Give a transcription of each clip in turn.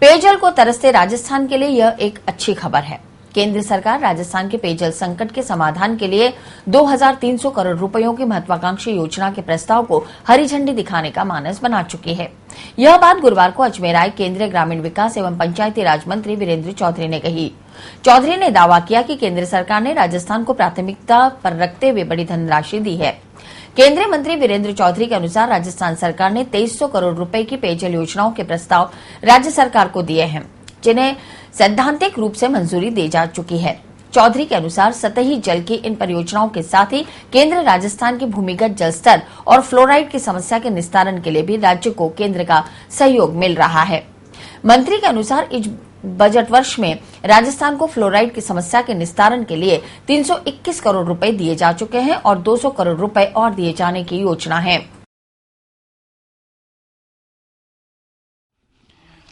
पेयजल को तरसते राजस्थान के लिए यह एक अच्छी खबर है। केंद्र सरकार राजस्थान के पेयजल संकट के समाधान के लिए 2300 करोड़ रुपयों की महत्वाकांक्षी योजना के प्रस्ताव को हरी झंडी दिखाने का मानस बना चुकी है। यह बात गुरुवार को अजमेर आए केंद्रीय ग्रामीण विकास एवं पंचायती राज मंत्री वीरेंद्र चौधरी ने कही। चौधरी ने दावा किया कि केंद्र सरकार ने राजस्थान को प्राथमिकता पर रखते हुए बड़ी धनराशि दी है। केंद्रीय मंत्री वीरेंद्र चौधरी के अनुसार राजस्थान सरकार ने 2300 करोड़ रुपए की पेयजल योजनाओं के प्रस्ताव राज्य सरकार को दिए हैं, जिन्हें सैद्धांतिक रूप से मंजूरी दी जा चुकी है। चौधरी के अनुसार सतही जल की इन परियोजनाओं के साथ ही केंद्र राजस्थान के भूमिगत जल स्तर और फ्लोराइड की समस्या के निस्तारण के लिए भी राज्य को केंद्र का सहयोग मिल रहा है। मंत्री के अनुसार इस बजट वर्ष में राजस्थान को फ्लोराइड की समस्या के निस्तारण के लिए 321 करोड़ रुपए दिए जा चुके हैं और 200 करोड़ रुपए और दिए जाने की योजना है।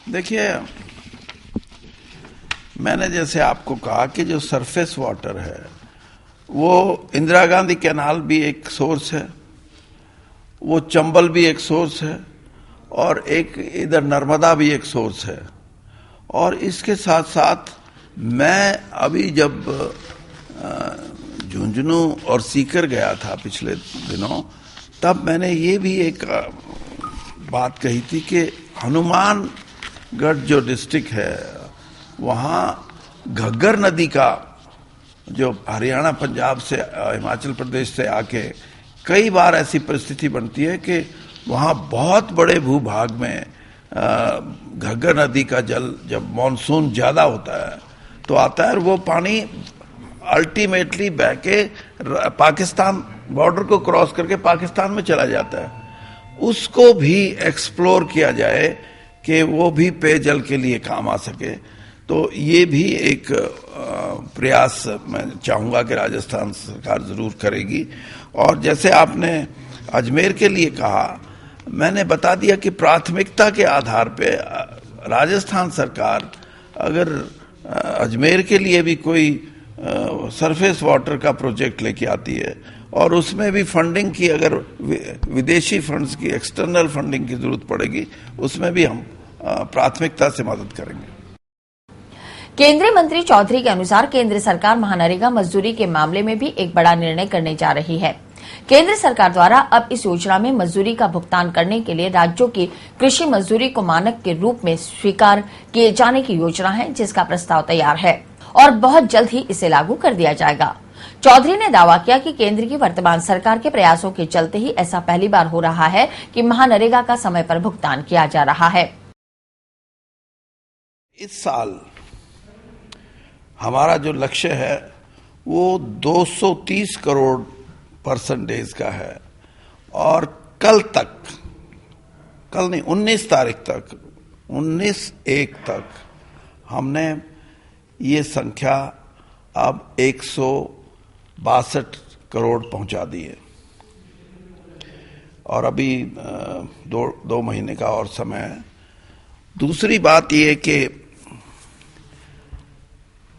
देखिए, मैंने जैसे आपको कहा कि जो सरफेस वाटर है वो इंदिरा गांधी कैनाल भी एक सोर्स है, वो चंबल भी एक सोर्स है और एक इधर नर्मदा भी एक सोर्स है। और इसके साथ साथ मैं अभी जब झुंझुनू और सीकर गया था पिछले दिनों, तब मैंने ये भी एक बात कही थी कि हनुमानगढ़ जो डिस्ट्रिक्ट है वहाँ घग्गर नदी का जो हरियाणा पंजाब से हिमाचल प्रदेश से आके कई बार ऐसी परिस्थिति बनती है कि वहाँ बहुत बड़े भूभाग में घग्गर नदी का जल जब मॉनसून ज्यादा होता है तो आता है और वो पानी अल्टीमेटली बह के पाकिस्तान बॉर्डर को क्रॉस करके पाकिस्तान में चला जाता है। उसको भी एक्सप्लोर किया जाए कि वो भी पेयजल के लिए काम आ सके। तो ये भी एक प्रयास मैं चाहूंगा कि राजस्थान सरकार जरूर करेगी। और जैसे आपने अजमेर के लिए कहा, मैंने बता दिया कि प्राथमिकता के आधार पे राजस्थान सरकार अगर अजमेर के लिए भी कोई सरफेस वाटर का प्रोजेक्ट लेके आती है और उसमें भी फंडिंग की, अगर विदेशी फंड्स की, एक्सटर्नल फंडिंग की जरूरत पड़ेगी, उसमें भी हम प्राथमिकता से मदद करेंगे। केंद्रीय मंत्री चौधरी के अनुसार केंद्र सरकार महानरेगा मजदूरी के मामले में भी एक बड़ा निर्णय करने जा रही है। केंद्र सरकार द्वारा अब इस योजना में मजदूरी का भुगतान करने के लिए राज्यों की कृषि मजदूरी को मानक के रूप में स्वीकार किए जाने की योजना है, जिसका प्रस्ताव तैयार है और बहुत जल्द ही इसे लागू कर दिया जाएगा। चौधरी ने दावा किया कि केंद्र की वर्तमान सरकार के प्रयासों के चलते ही ऐसा पहली बार हो रहा है कि महानरेगा का समय पर भुगतान किया जा रहा है। इस साल हमारा जो लक्ष्य है वो 230 करोड़ परसेंटेज का है और कल नहीं 19 तारीख तक, 19/1 तक हमने ये संख्या अब 162 करोड़ पहुंचा दी है और अभी दो महीने का और समय है। दूसरी बात ये कि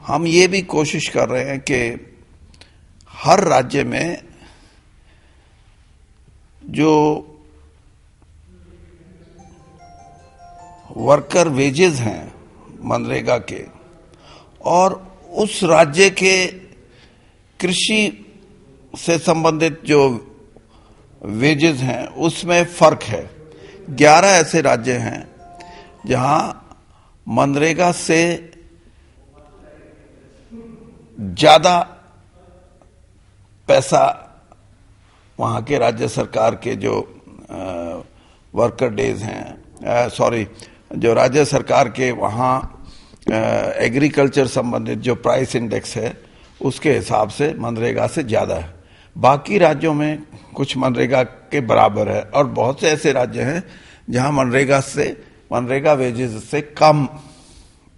हम ये भी कोशिश कर रहे हैं कि हर राज्य में जो वर्कर वेजेस हैं मनरेगा के और उस राज्य के कृषि से संबंधित जो वेजेस हैं उसमें फर्क है। 11 ऐसे राज्य हैं जहां मनरेगा से ज्यादा पैसा वहां के राज्य सरकार के जो वर्कर डेज हैं, जो राज्य सरकार के वहां एग्रीकल्चर संबंधित जो प्राइस इंडेक्स है उसके हिसाब से मनरेगा से ज्यादा है। बाकी राज्यों में कुछ मनरेगा के बराबर है और बहुत से ऐसे राज्य हैं जहां मनरेगा वेजेस से कम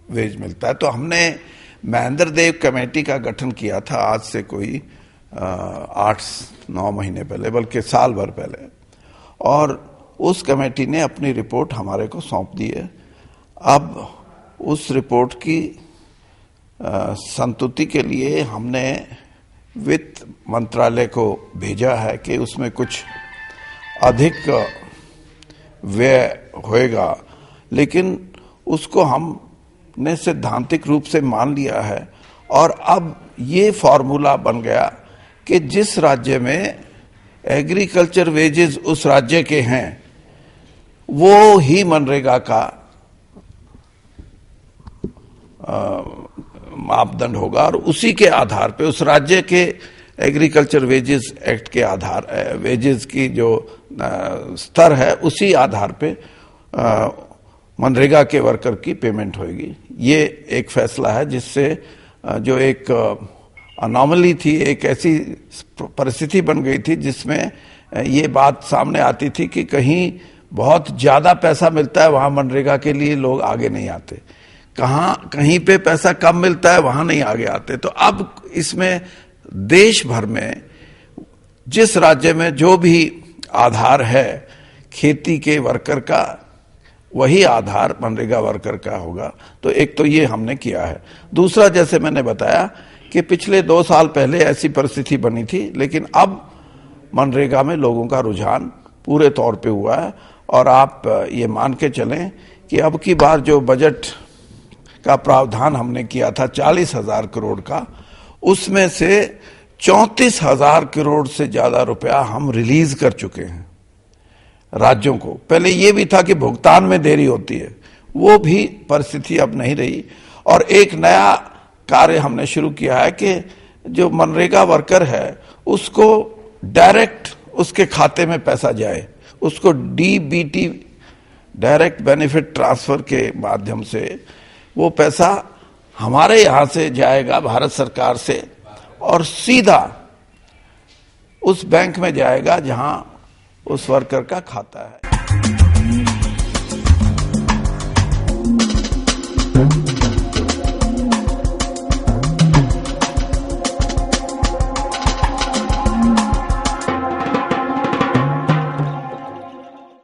वेज मिलता है। तो हमने महेंद्र देव कमेटी का गठन किया था आज से कोई 8-9 महीने पहले, बल्कि साल भर पहले, और उस कमेटी ने अपनी रिपोर्ट हमारे को सौंप दी है। अब उस रिपोर्ट की संतुति के लिए हमने वित्त मंत्रालय को भेजा है कि उसमें कुछ अधिक व्यय होएगा, लेकिन उसको हमने सैद्धांतिक रूप से मान लिया है। और अब ये फॉर्मूला बन गया कि जिस राज्य में एग्रीकल्चर वेजेस उस राज्य के हैं वो ही मनरेगा का मापदंड होगा, और उसी के आधार पे उस राज्य के एग्रीकल्चर वेजेस एक्ट के आधार वेजेस की जो स्तर है उसी आधार पे मनरेगा के वर्कर की पेमेंट होगी। ये एक फैसला है जिससे जो एक अनोमली थी, एक ऐसी परिस्थिति बन गई थी जिसमें ये बात सामने आती थी कि कहीं बहुत ज्यादा पैसा मिलता है वहां मनरेगा के लिए लोग आगे नहीं आते, कहीं पे पैसा कम मिलता है वहां नहीं आगे आते। तो अब इसमें देश भर में जिस राज्य में जो भी आधार है खेती के वर्कर का, वही आधार मनरेगा वर्कर का होगा। तो एक तो ये हमने किया है। दूसरा, जैसे मैंने बताया कि पिछले 2 साल पहले ऐसी परिस्थिति बनी थी, लेकिन अब मनरेगा में लोगों का रुझान पूरे तौर पे हुआ है। और आप ये मान के चलें कि अब की बार जो बजट का प्रावधान हमने किया था 40,000 करोड़ का, उसमें से 34,000 करोड़ से ज्यादा रुपया हम रिलीज कर चुके हैं राज्यों को। पहले ये भी था कि भुगतान में देरी होती है, वो भी परिस्थिति अब नहीं रही। और एक नया कार्य हमने शुरू किया है कि जो मनरेगा वर्कर है उसको डायरेक्ट उसके खाते में पैसा जाए, उसको डीबीटी डायरेक्ट बेनिफिट ट्रांसफर के माध्यम से वो पैसा हमारे यहां से जाएगा भारत सरकार से, और सीधा उस बैंक में जाएगा जहां उस वर्कर का खाता है।